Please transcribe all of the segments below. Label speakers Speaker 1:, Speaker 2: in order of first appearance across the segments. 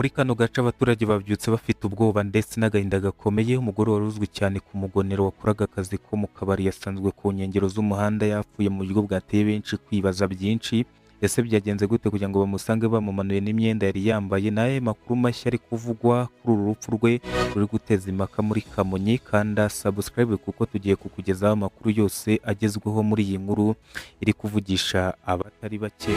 Speaker 1: Muri kano gace abaturage babyutse bafite ubwoba ndetse n'agahinda gakomeye. Umugore wari uzwi cyane ku mugonero wakoraga akazi ko mu kabari yasanzwe ku nkengero z'umuhanda yapfuye mu buryo bwateye benshi kwibaza byinshi. Ese byagenze gute kugira ngo bamusange bamumanuye n'imyenda yari yambaye? Naye makuru mashya ari kuvugwa kuri uru rupfu rwe ruri guteza impaka muri Kamonyi. Kanda subscribe kuko tugiye kukugezaho amakuru yose agezweho muri iyi nkuru iri kuvugisha abatari bake.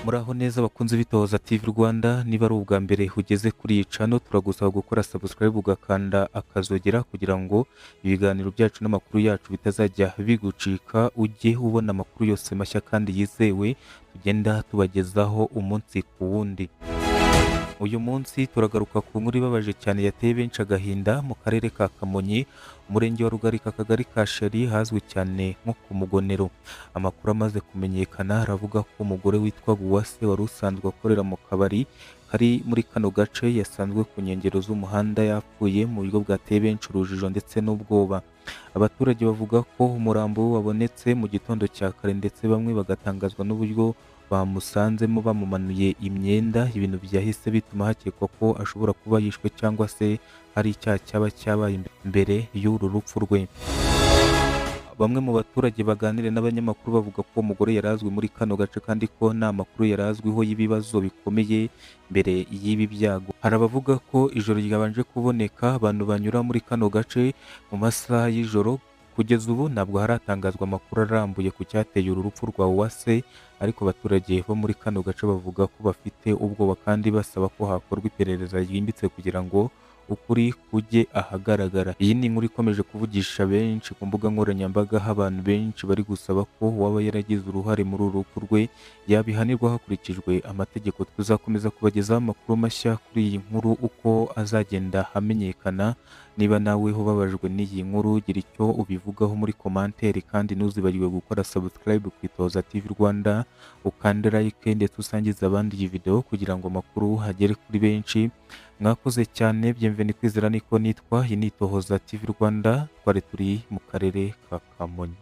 Speaker 1: Muraho neza bakunze bitoza TV Rwanda, niba ari ubwa mbere ugeze kuri iyi channel turagusaba gukora subscribe ugakanda akazogera kugira ngo ibiganiro byacu n'amakuru yacu bitazajya bigucika, ujye ubona amakuru yose mashya kandi yizewe tugenda tubagezaho umunsi ku wundi. Uyu munsi turagaruka ku nkuru ibabaje cyane yateye benshi agahinda mu karere ka Kamonyi, umurenge wa Rugarika, akagari ka Sheri, hazwi cyane nko ku Mugonero. Amakuru amaze kumenyekana aravuga ko umugore witwa Buwase wari usanzwe akorera mu kabari kari muri kano gace yasanzwe ku nkengero z'umuhanda yapfuye mu buryo bwateye benshi urujijo ndetse n'ubwoba. Abaturage bavuga ko umurambo we wabonetse mu gitondo cya kare ndetse bamwe bagatangazwa n'uburyo bamusanzemo bamumanuye imyenda, ibintu byahise bituma hakekwa ko ashobora kuba yishwe cyangwa se hari icyaha cyaba cyabaye mbere y'uru rupfu rwe. Bamwe mu baturage baganira n'abanyamakuru bavuga ko umugore yari azwi muri kano gace kandi ko nta makuru yari azwiho y'ibibazo bikomeye mbere y'ibi byago. Hari abavuga ko ijoro ryabanje kuboneka abantu banyura muri kano gace mu masaha y'ijoro. Kugeza ubu ntabwo haratangazwa amakuru arambuye ku cyateye uru rupfu rwa Uwase, ariko abaturage bo muri kano gace bavuga ko bafite ubwoba kandi basaba ko hakorwa iperereza ryimbitse kugira ngo ukuri kujye ahagaragara. Iyi ni inkuru ikomeje kuvugisha benshi ku mbuga nkoranyambaga, aho abantu benshi bari gusaba ko uwaba yaragize uruhare muri uru rupfu rwe yabihanirwa hakurikijwe amategeko. Tuzakomeza kubagezaho amakuru mashya kuri iyi nkuru uko azagenda amenyekana. Niba nawe ubabajwe n'iyi nkuru gira icyo ubivugaho muri komanteri, kandi ntuzibagirwe gukora subscribe ku Itoza TV Rwanda, ukande like ndetse usangize abandi iyi video kugira ngo amakuru hagere kuri benshi. Mwakoze cyane. Bienvenue kwizera niko nitwa. Iyi ni Itoza TV Rwanda, twari turi mu karere ka Kamonyi.